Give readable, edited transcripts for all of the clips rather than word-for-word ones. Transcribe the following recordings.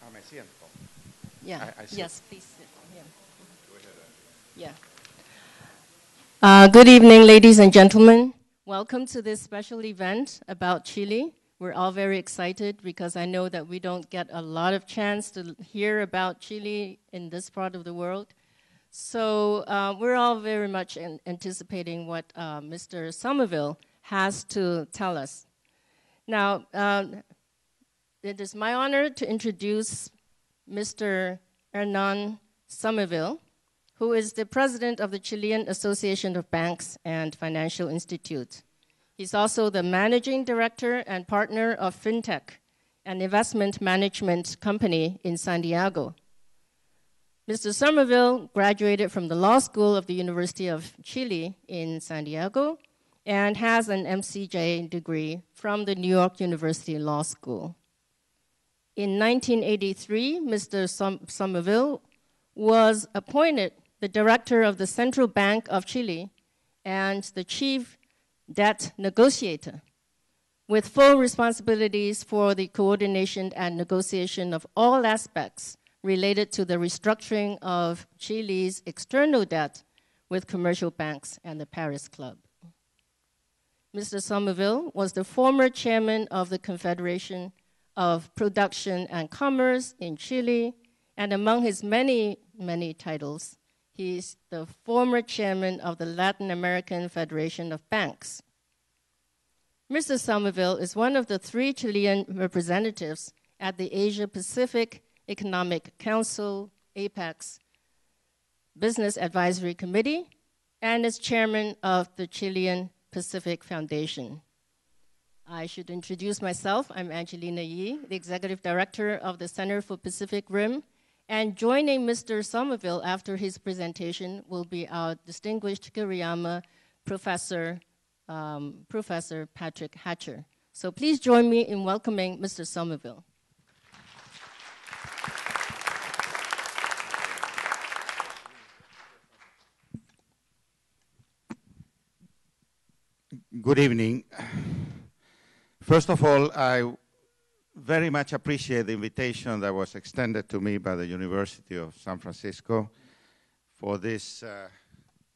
Me siento. Yeah. I sit. Yes, please sit. Yeah. Good evening, ladies and gentlemen. Welcome to this special event about Chile. We're all very excited because I know that we don't get a lot of chance to hear about Chile in this part of the world. So we're all very much anticipating what Mr. Somerville has to tell us. Now, it is my honor to introduce Mr. Hernan Somerville, who is the president of the Chilean Association of Banks and Financial Institutes. He's also the managing director and partner of FinTech, an investment management company in Santiago. Mr. Somerville graduated from the law school of the University of Chile in Santiago and has an M.C.J. degree from the New York University Law School. In 1983, Mr. Somerville was appointed the director of the Central Bank of Chile and the chief debt negotiator, with full responsibilities for the coordination and negotiation of all aspects related to the restructuring of Chile's external debt with commercial banks and the Paris Club. Mr. Somerville was the former chairman of the Confederation of Production and Commerce in Chile, and among his many, many titles, he's the former chairman of the Latin American Federation of Banks. Mr. Somerville is one of the 3 Chilean representatives at the Asia Pacific Economic Council, APEC's Business Advisory Committee, and is chairman of the Chilean Pacific Foundation. I should introduce myself. I'm Angelina Yi, the executive director of the Center for Pacific Rim. And joining Mr. Somerville after his presentation will be our distinguished Kiriyama professor, Professor Patrick Hatcher. So please join me in welcoming Mr. Somerville. Good evening. First of all, I very much appreciate the invitation that was extended to me by the University of San Francisco for this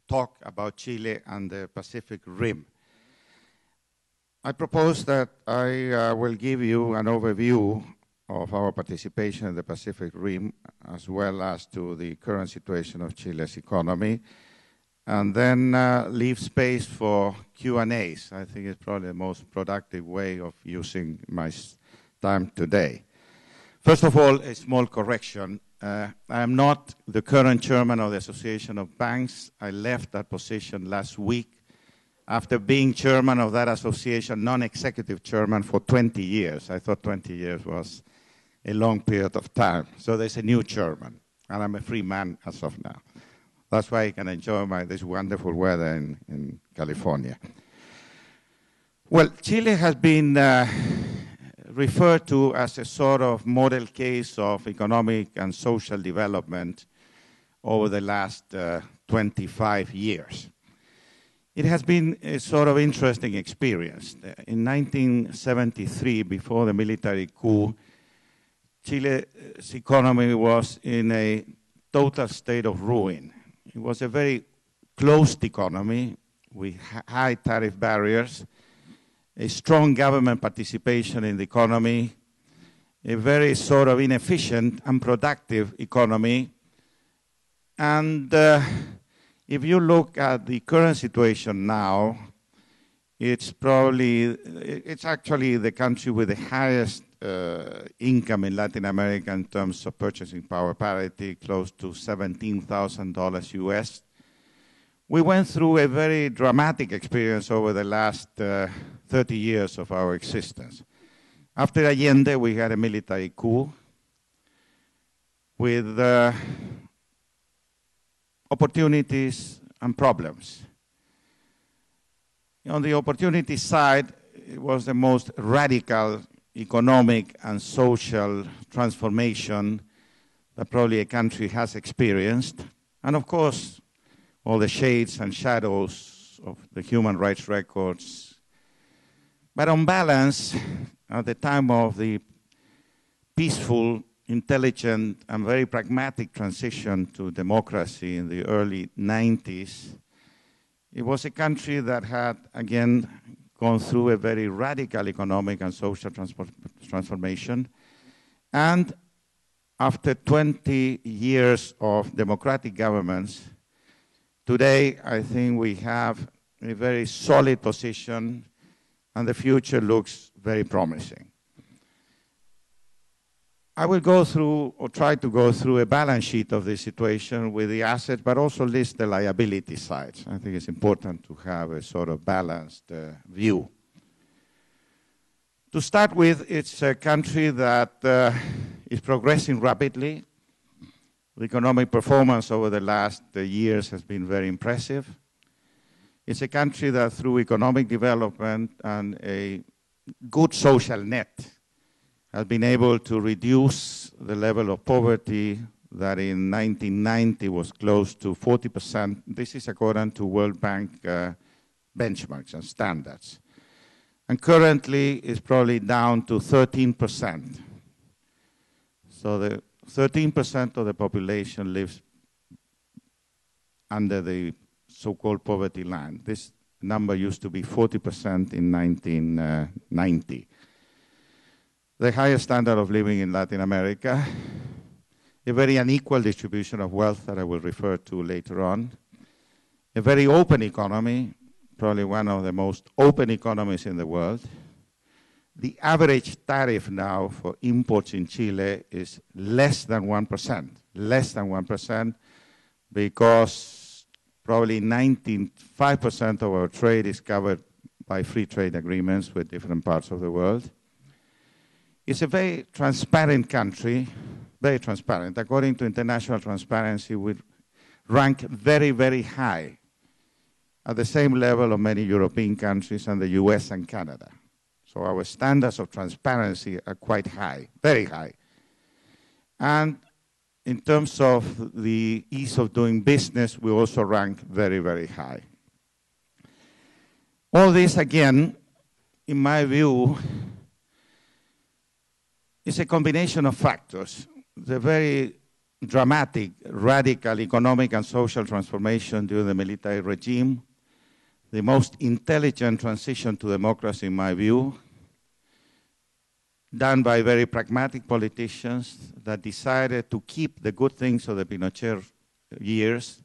talk about Chile and the Pacific Rim. I propose that I will give you an overview of our participation in the Pacific Rim, as well as to the current situation of Chile's economy, and then leave space for Q&As. I think it's probably the most productive way of using my time today. First of all, a small correction. I am not the current chairman of the Association of Banks. I left that position last week after being chairman of that association, non-executive chairman, for 20 years. I thought 20 years was a long period of time. So there's a new chairman, and I'm a free man as of now. That's why I can enjoy this wonderful weather in California. Well, Chile has been referred to as a sort of model case of economic and social development over the last 25 years. It has been a sort of interesting experience. In 1973, before the military coup, Chile's economy was in a total state of ruin. It was a very closed economy with high tariff barriers, a strong government participation in the economy, a very sort of inefficient, unproductive economy. And if you look at the current situation now, it's actually the country with the highest income in Latin America in terms of purchasing power parity, close to $17,000 US. We went through a very dramatic experience over the last 30 years of our existence. After Allende, we had a military coup with opportunities and problems. On the opportunity side, it was the most radical economic and social transformation that probably a country has experienced. And of course, all the shades and shadows of the human rights records. But on balance, at the time of the peaceful intelligent and very pragmatic transition to democracy in the early 90s, it was a country that had, again, gone through a very radical economic and social transformation. And after 20 years of democratic governments, today I think we have a very solid position and the future looks very promising. I will go through, or try to go through, a balance sheet of the situation with the assets, but also list the liability sides. I think it's important to have a sort of balanced view. To start with, it's a country that is progressing rapidly. The economic performance over the last years has been very impressive. It's a country that, through economic development and a good social net, has been able to reduce the level of poverty that in 1990 was close to 40%. This is according to World Bank benchmarks and standards. And currently is probably down to 13%. So the 13% of the population lives under the so-called poverty line. This number used to be 40% in 1990. The highest standard of living in Latin America, a very unequal distribution of wealth that I will refer to later on, a very open economy, probably one of the most open economies in the world. The average tariff now for imports in Chile is less than 1%, because probably 95% of our trade is covered by free trade agreements with different parts of the world. It's a very transparent country, very transparent. According to international transparency, we rank very, very high, at the same level of many European countries and the US and Canada. So our standards of transparency are quite high, very high. And in terms of the ease of doing business, we also rank very, very high. All this, again, in my view, is a combination of factors. The very dramatic, radical economic and social transformation during the military regime, the most intelligent transition to democracy, in my view, done by very pragmatic politicians that decided to keep the good things of the Pinochet years,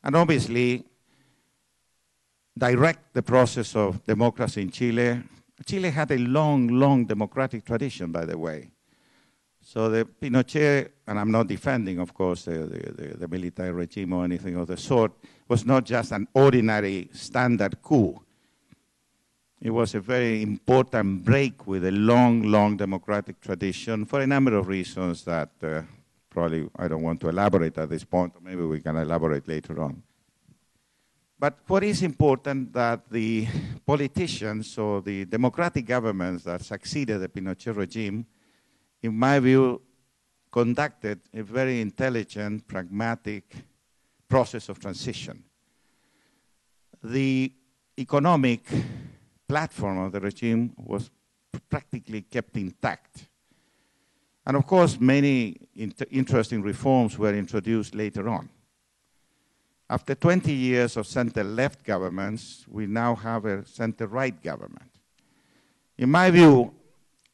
and obviously direct the process of democracy in Chile. Chile had a long, long democratic tradition, by the way. So the Pinochet, and I'm not defending, of course, the military regime or anything of the sort, was not just an ordinary standard coup. It was a very important break with a long, long democratic tradition for a number of reasons that probably I don't want to elaborate at this point, or maybe we can elaborate later on. But what is important that the politicians or the democratic governments that succeeded the Pinochet regime, in my view, conducted a very intelligent, pragmatic process of transition. The economic platform of the regime was practically kept intact. And of course, many interesting reforms were introduced later on. After 20 years of center-left governments, we now have a center-right government. In my view,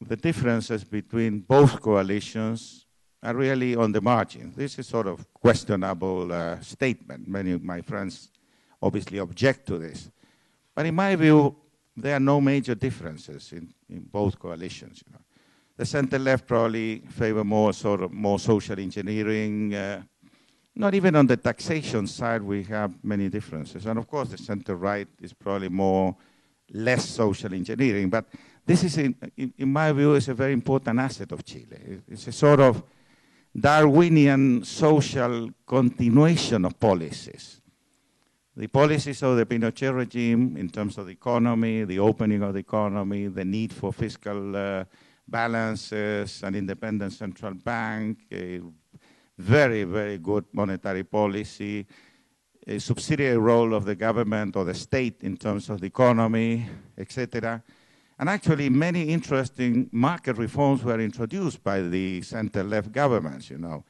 the differences between both coalitions are really on the margin. This is sort of questionable statement. Many of my friends obviously object to this. But in my view, there are no major differences in both coalitions. You know. The center-left probably favor more social engineering. Not even on the taxation side we have many differences. And of course the center-right is probably less social engineering. But this is, in my view, is a very important asset of Chile. It's a sort of Darwinian social continuation of policies. The policies of the Pinochet regime in terms of the economy, the opening of the economy, the need for fiscal balances, an independent central bank, a very, very good monetary policy, a subsidiary role of the government or the state in terms of the economy, etc. And actually, many interesting market reforms were introduced by the center-left governments, you know.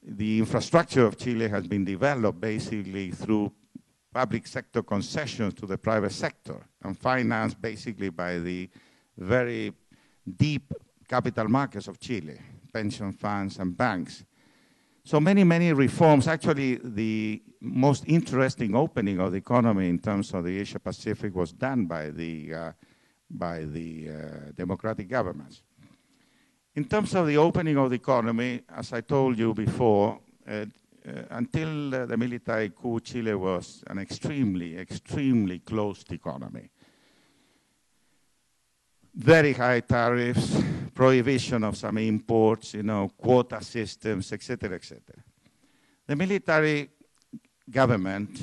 The infrastructure of Chile has been developed basically through public sector concessions to the private sector and financed basically by the very deep capital markets of Chile, pension funds and banks. So many, many reforms. Actually, the most interesting opening of the economy in terms of the Asia Pacific was done by the democratic governments. In terms of the opening of the economy, as I told you before, until the military coup, Chile was an extremely, extremely closed economy. Very high tariffs, prohibition of some imports, you know, quota systems, etc., etc. The military government,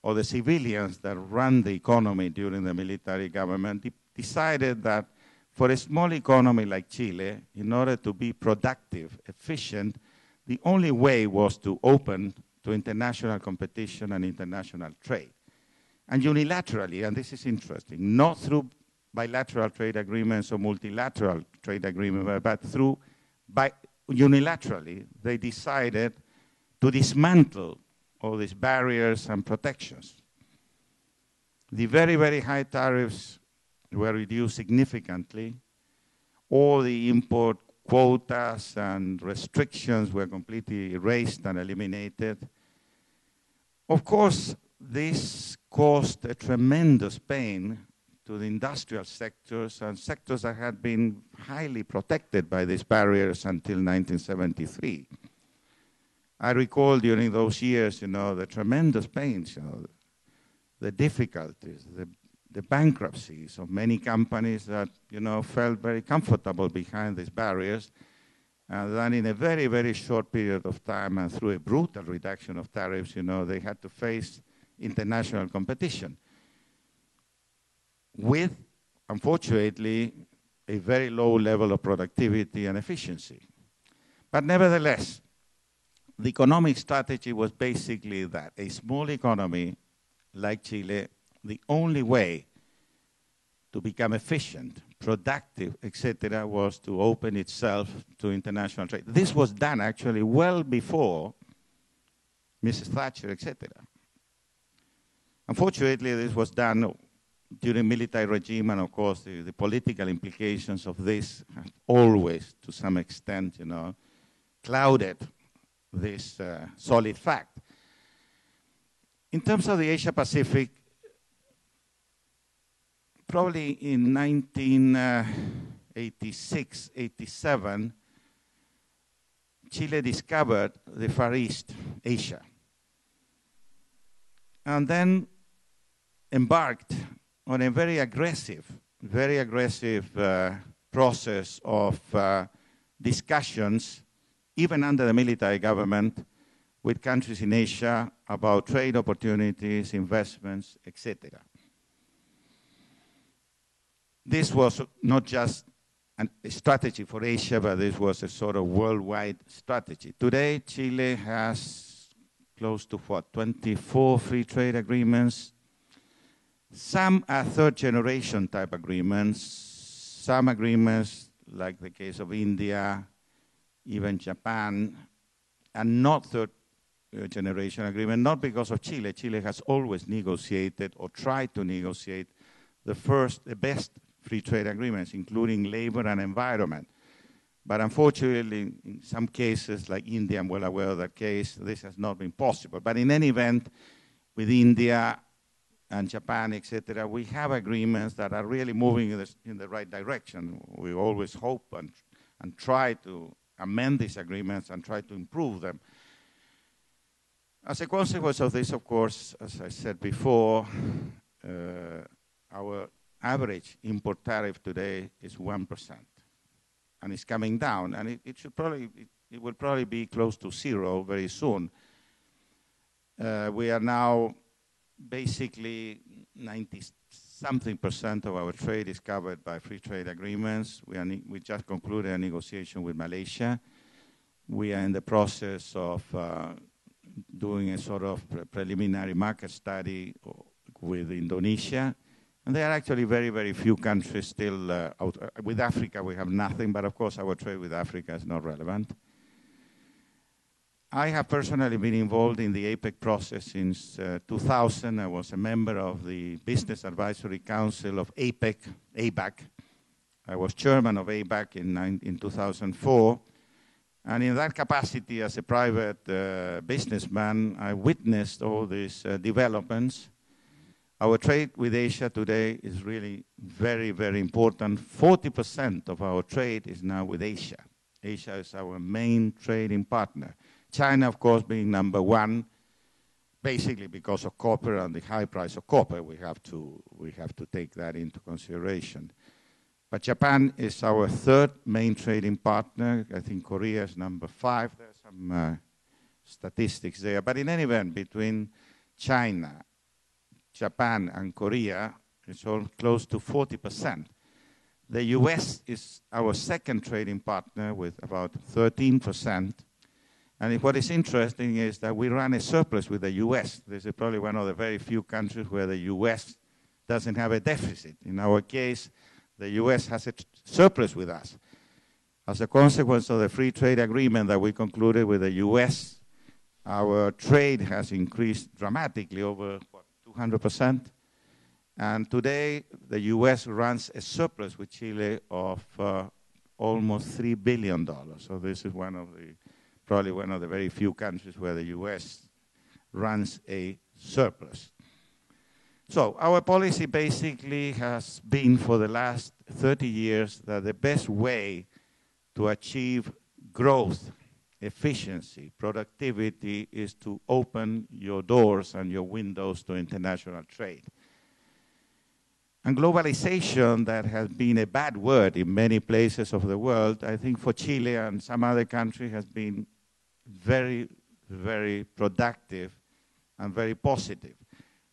or the civilians that run the economy during the military government, decided that for a small economy like Chile, in order to be productive, efficient, the only way was to open to international competition and international trade. And unilaterally, and this is interesting, not through bilateral trade agreements or multilateral trade agreements, but through unilaterally, they decided to dismantle all these barriers and protections. The very, very high tariffs were reduced significantly. All the import quotas and restrictions were completely erased and eliminated. Of course, this caused a tremendous pain to the industrial sectors and sectors that had been highly protected by these barriers until 1973. I recall during those years, you know, the tremendous pains, you know, the difficulties, the bankruptcies of many companies that, you know, felt very comfortable behind these barriers. And then in a very, very short period of time and through a brutal reduction of tariffs, you know, they had to face international competition with, unfortunately, a very low level of productivity and efficiency. But nevertheless, the economic strategy was basically that a small economy like Chile, the only way to become efficient, productive, etc., was to open itself to international trade. This was done actually well before Mrs. Thatcher, etc. Unfortunately, this was done during military regime, and of course, the political implications of this have always, to some extent, you know, clouded this solid fact. In terms of the Asia Pacific, probably in 1986, 87, Chile discovered the Far East Asia, and then embarked on a very aggressive process of discussions, even under the military government, with countries in Asia about trade opportunities, investments, etc. This was not just a strategy for Asia, but this was a sort of worldwide strategy. Today, Chile has close to 24 free trade agreements. Some are third-generation type agreements. Some agreements, like the case of India, even Japan, are not third-generation agreements, not because of Chile. Chile has always negotiated or tried to negotiate the best free trade agreements, including labor and environment. But unfortunately, in some cases, like India, I'm well aware of that case, this has not been possible. But in any event, with India and Japan, etc., we have agreements that are really moving in the right direction. We always hope and try to amend these agreements and try to improve them. As a consequence of this, of course, as I said before, our average import tariff today is 1%, and it's coming down, and it will probably be close to zero very soon. We are now basically 90-something% of our trade is covered by free trade agreements. We just concluded a negotiation with Malaysia. We are in the process of doing a sort of preliminary market study with Indonesia. And there are actually very, very few countries still out. With Africa, we have nothing, but of course our trade with Africa is not relevant. I have personally been involved in the APEC process since 2000. I was a member of the Business Advisory Council of ABAC. I was chairman of ABAC in 2004. And in that capacity as a private businessman, I witnessed all these developments. Our trade with Asia today is really very, very important. 40% of our trade is now with Asia. Asia is our main trading partner. China, of course, being number one, basically because of copper and the high price of copper. We have to take that into consideration. But Japan is our third main trading partner. I think Korea is number 5. There's some statistics there. But in any event, between China, Japan, and Korea, it's all close to 40%. The US is our second trading partner with about 13%. And what is interesting is that we run a surplus with the US. This is probably one of the very few countries where the US doesn't have a deficit. In our case, the US has a surplus with us. As a consequence of the free trade agreement that we concluded with the US, our trade has increased dramatically, over 200%. And today, the US runs a surplus with Chile of almost $3 billion. So this is probably one of the very few countries where the US runs a surplus. So our policy basically has been for the last 30 years that the best way to achieve growth, efficiency, productivity is to open your doors and your windows to international trade. And globalization, that has been a bad word in many places of the world, I think for Chile and some other countries has been very, very productive and very positive,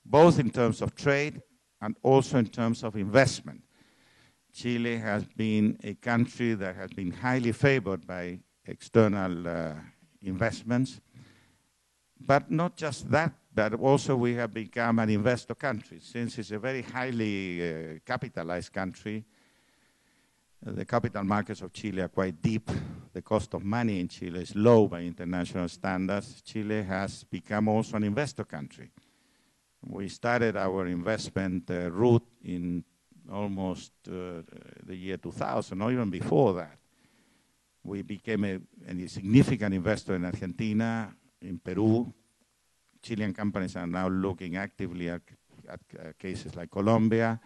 both in terms of trade and also in terms of investment. Chile has been a country that has been highly favored by external investments. But not just that, but also we have become an investor country. Since it's a very highly capitalized country, the capital markets of Chile are quite deep. The cost of money in Chile is low by international standards. Chile has become also an investor country. We started our investment route in almost the year 2000, or even before that. We became a significant investor in Argentina, in Peru. Chilean companies are now looking actively at cases like Colombia.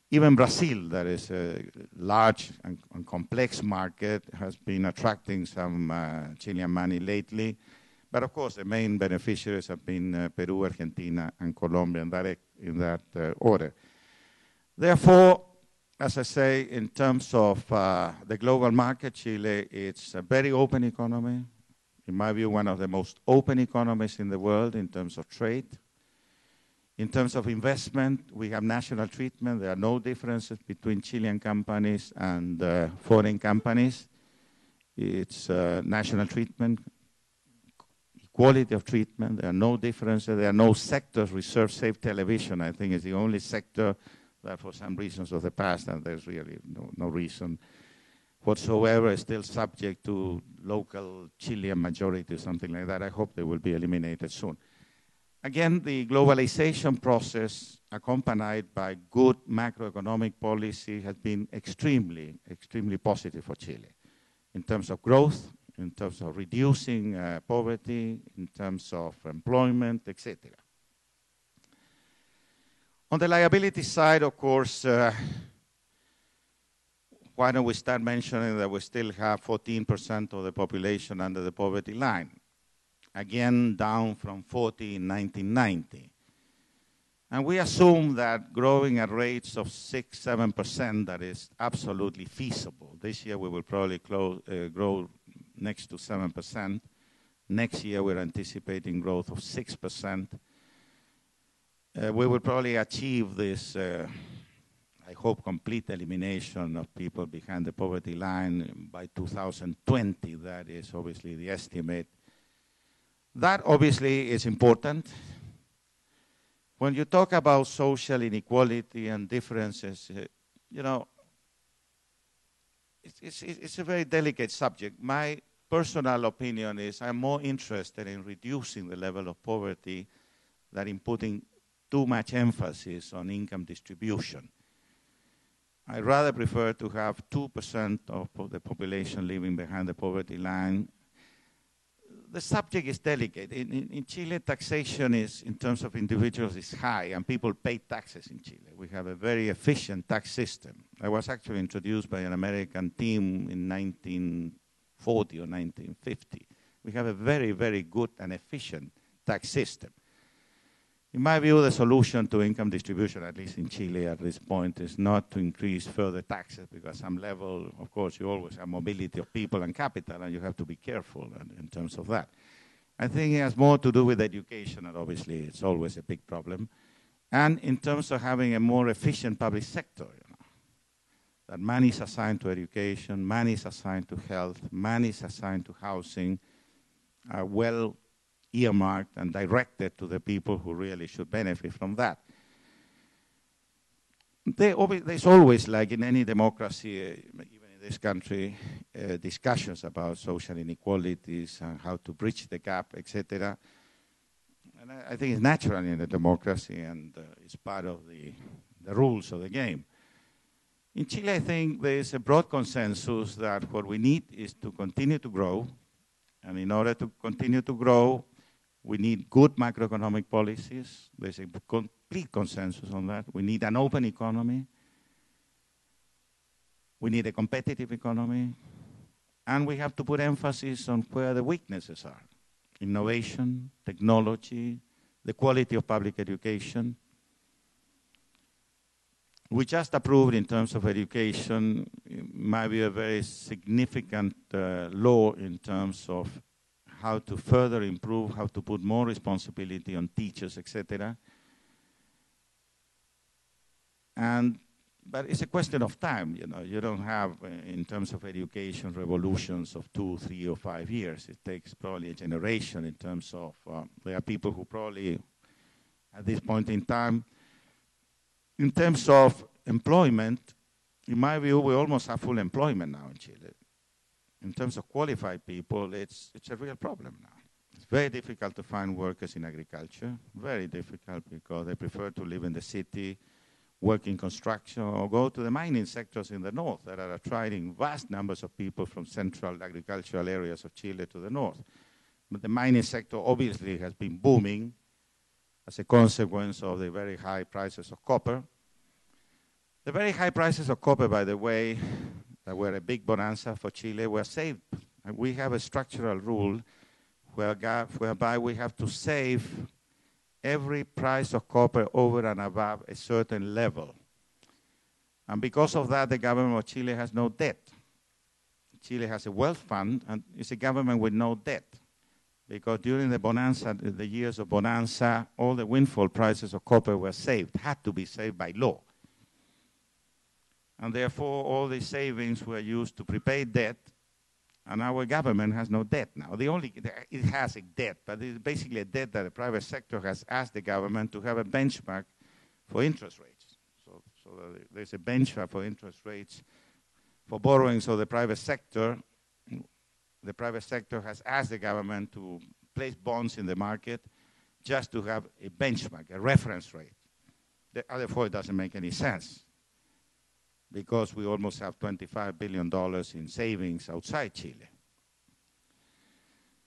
Even Brazil, that is a large and complex market, has been attracting some Chilean money lately. But of course, the main beneficiaries have been Peru, Argentina, and Colombia in that order. Therefore, as I say, in terms of the global market, Chile, it's a very open economy. In my view, one of the most open economies in the world in terms of trade. In terms of investment, we have national treatment. There are no differences between Chilean companies and foreign companies. It's national treatment, equality of treatment. There are no differences. There are no sectors reserved, save television. I think is the only sector that for some reasons of the past, and there's really no reason whatsoever, is still subject to local Chilean majority or something like that. I hope they will be eliminated soon. Again, the globalization process, accompanied by good macroeconomic policy, has been extremely, extremely positive for Chile in terms of growth, in terms of reducing poverty, in terms of employment, etc. On the liability side, of course, why don't we start mentioning that we still have 14% of the population under the poverty line. Again, down from 40 in 1990. And we assume that growing at rates of 6-7%, that is absolutely feasible. This year we will probably grow next to 7%. Next year we're anticipating growth of 6%. We will probably achieve this, I hope, complete elimination of people behind the poverty line by 2020. That is obviously the estimate. That obviously is important. When you talk about social inequality and differences, you know, it's a very delicate subject. My personal opinion is I'm more interested in reducing the level of poverty than in putting too much emphasis on income distribution. I rather prefer to have 2% of the population living behind the poverty line. The subject is delicate. In Chile, taxation is, in terms of individuals, is high, and people pay taxes in Chile. We have a very efficient tax system. I was actually introduced by an American team in 1940 or 1950. We have a very, very good and efficient tax system. In my view, the solution to income distribution, at least in Chile at this point, is not to increase further taxes, because some level, of course, you always have mobility of people and capital, and you have to be careful in terms of that. I think it has more to do with education, and obviously it's always a big problem. And in terms of having a more efficient public sector, you know, that money is assigned to education, money is assigned to health, money is assigned to housing, are well earmarked and directed to the people who really should benefit from that. There's always, like in any democracy, even in this country, discussions about social inequalities and how to bridge the gap, etc. And I think it's natural in a democracy, and it's part of the rules of the game. In Chile, I think there is a broad consensus that what we need is to continue to grow, and in order to continue to grow, we need good macroeconomic policies. There's a complete consensus on that. We need an open economy. We need a competitive economy. And we have to put emphasis on where the weaknesses are. Innovation, technology, the quality of public education. We just approved, in terms of education, it might be a very significant law in terms of how to further improve, how to put more responsibility on teachers, etc. But it's a question of time, you know. You don't have, in terms of education, revolutions of 2, 3, or 5 years. It takes probably a generation in terms of, there are people who probably, at this point in time, in terms of employment, in my view, we almost have full employment now in Chile. In terms of qualified people, it's a real problem now. It's very difficult to find workers in agriculture, very difficult, because they prefer to live in the city, work in construction, or go to the mining sectors in the north that are attracting vast numbers of people from central agricultural areas of Chile to the north. But the mining sector obviously has been booming as a consequence of the very high prices of copper. The very high prices of copper, by the way, that were a big bonanza for Chile, were saved. And we have a structural rule whereby we have to save every price of copper over and above a certain level. And because of that, the government of Chile has no debt. Chile has a wealth fund, and it's a government with no debt. Because during the bonanza, the years of bonanza, all the windfall prices of copper were saved, had to be saved by law. And therefore, all the savings were used to prepay debt, and our government has no debt now. It has a debt, but it's basically a debt that the private sector has asked the government to have a benchmark for interest rates. So there's a benchmark for interest rates for borrowing. So the private sector has asked the government to place bonds in the market just to have a benchmark, a reference rate. Therefore, it doesn't make any sense, because we almost have $25 billion in savings outside Chile.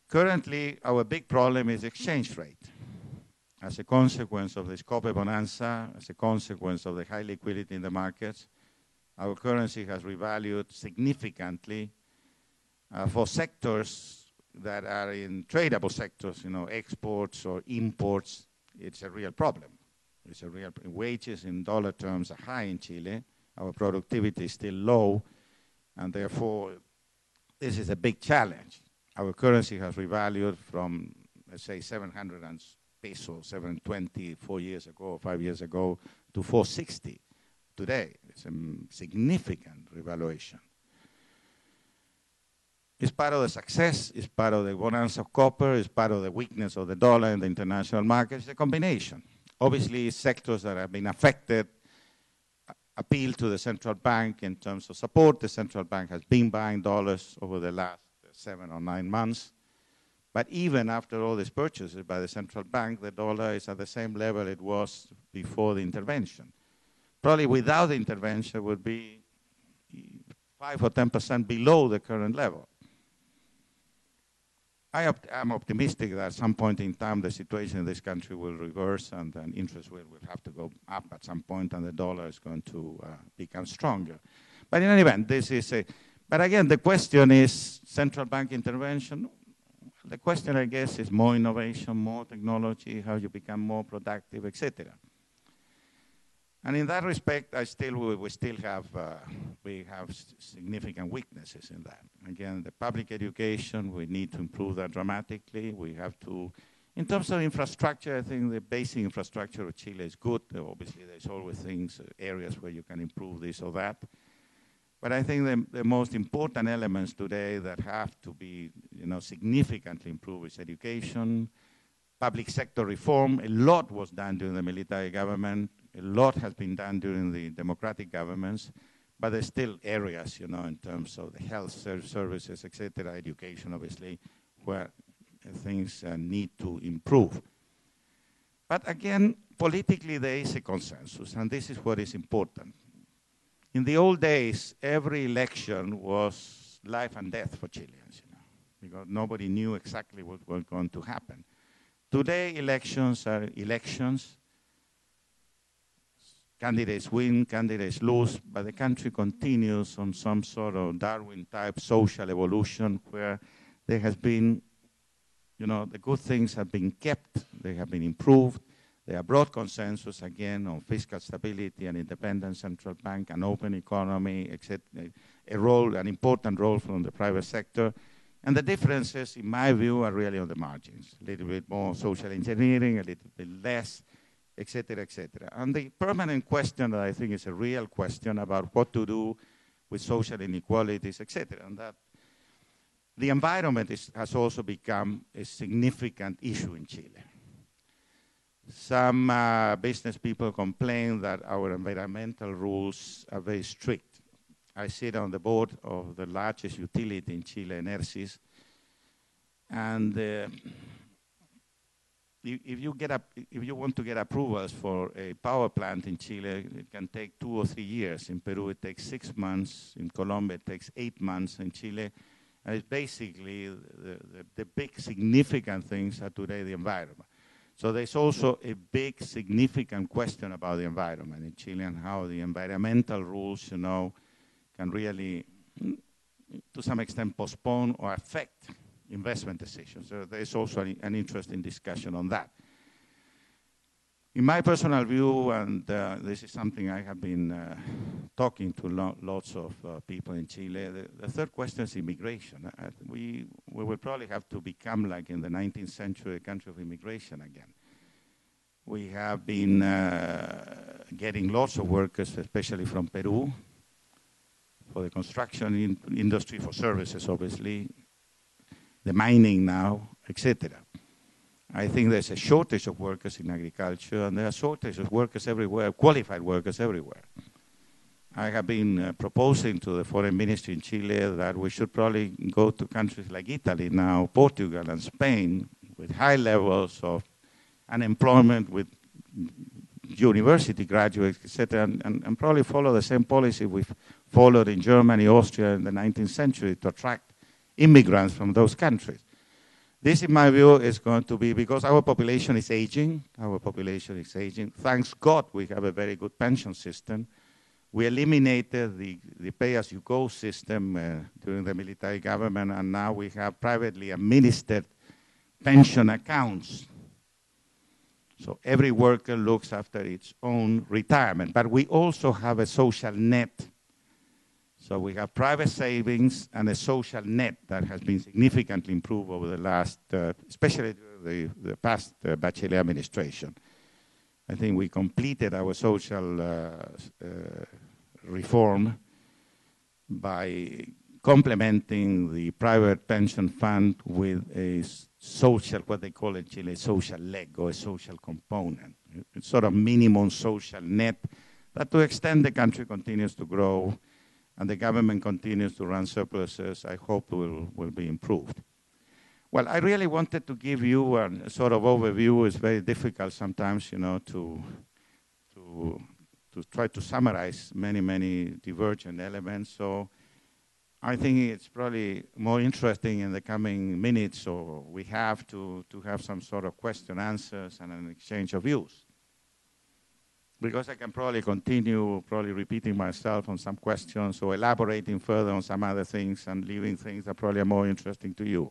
Currently, our big problem is exchange rate. As a consequence of this copper bonanza, as a consequence of the high liquidity in the markets, our currency has revalued significantly for sectors that are in tradable sectors, you know, exports or imports. It's a real problem. It's a real wages in dollar terms are high in Chile. Our productivity is still low, and therefore, this is a big challenge. Our currency has revalued from, let's say, 700 pesos, 720 4 years ago, or 5 years ago, to 460 today. It's a significant revaluation. It's part of the success, it's part of the bonanza of copper, it's part of the weakness of the dollar in the international market. It's a combination. Obviously, sectors that have been affected appeal to the central bank in terms of support. The central bank has been buying dollars over the last 7 or 9 months. But even after all these purchases by the central bank, the dollar is at the same level it was before the intervention. Probably without the intervention, it would be 5 or 10% below the current level. I'm optimistic that at some point in time the situation in this country will reverse and then interest will have to go up at some point and the dollar is going to become stronger. But in any event, this is a, but again, the question is central bank intervention. The question, I guess, is more innovation, more technology, how you become more productive, etc. And in that respect, we still have significant weaknesses in that. Again, the public education, we need to improve that dramatically. We have to, in terms of infrastructure, I think the basic infrastructure of Chile is good. Obviously, there's always things, areas where you can improve this or that. But I think the most important elements today that have to be, significantly improved is education, public sector reform. A lot was done during the military government. A lot has been done during the democratic governments, but there's still areas, in terms of the health services, etc., education, obviously, where things need to improve. But again, politically, there is a consensus, and this is what is important. In the old days, every election was life and death for Chileans, because nobody knew exactly what was going to happen. Today, elections are elections. Candidates win, candidates lose, but the country continues on some sort of Darwin-type social evolution where there has been, the good things have been kept, they have been improved. There are broad consensus, again, on fiscal stability, an independent central bank, an open economy, etc., an important role from the private sector. And the differences, in my view, are really on the margins. A little bit more social engineering, a little bit less, etc., etc. And the permanent question that I think is a real question about what to do with social inequalities, etc., and that the environment has also become a significant issue in Chile. Some business people complain that our environmental rules are very strict. I sit on the board of the largest utility in Chile, Enersis, and if you want to get approvals for a power plant in Chile, it can take 2 or 3 years. In Peru, it takes 6 months. In Colombia, it takes 8 months. In Chile, and it's basically the big significant things are today the environment. So there's also a big significant question about the environment in Chile and how the environmental rules, can really, to some extent, postpone or affect investment decisions. So there's also an interesting discussion on that. In my personal view, and this is something I have been talking to lots of people in Chile, the third question is immigration. We will probably have to become, like in the 19th century, a country of immigration again. We have been getting lots of workers, especially from Peru, for the construction industry, for services, obviously, the mining now, etc. I think there's a shortage of workers in agriculture, and there are shortage of workers everywhere, qualified workers everywhere. I have been proposing to the foreign ministry in Chile that we should probably go to countries like Italy now, Portugal and Spain, with high levels of unemployment, with university graduates, etc., and probably follow the same policy we've followed in Germany, Austria in the 19th century to attract immigrants from those countries. This, in my view, is going to be because our population is aging. Our population is aging. Thanks God, we have a very good pension system. We eliminated the pay-as-you-go system during the military government, and now we have privately administered pension accounts. So every worker looks after its own retirement. But we also have a social net. So we have private savings and a social net that has been significantly improved over the last, especially the past Bachelet administration. I think we completed our social reform by complementing the private pension fund with a social, what they call in Chile, social leg or a social component. sort of minimum social net that to the extent the country continues to grow and the government continues to run surpluses, I hope will be improved. Well, I really wanted to give you a sort of overview. It's very difficult sometimes, you know, to try to summarize many divergent elements. So I think it's probably more interesting in the coming minutes, or we have to have some sort of question answers and an exchange of views. Because I can probably continue repeating myself on some questions or elaborating further on some other things and leaving things that probably are more interesting to you.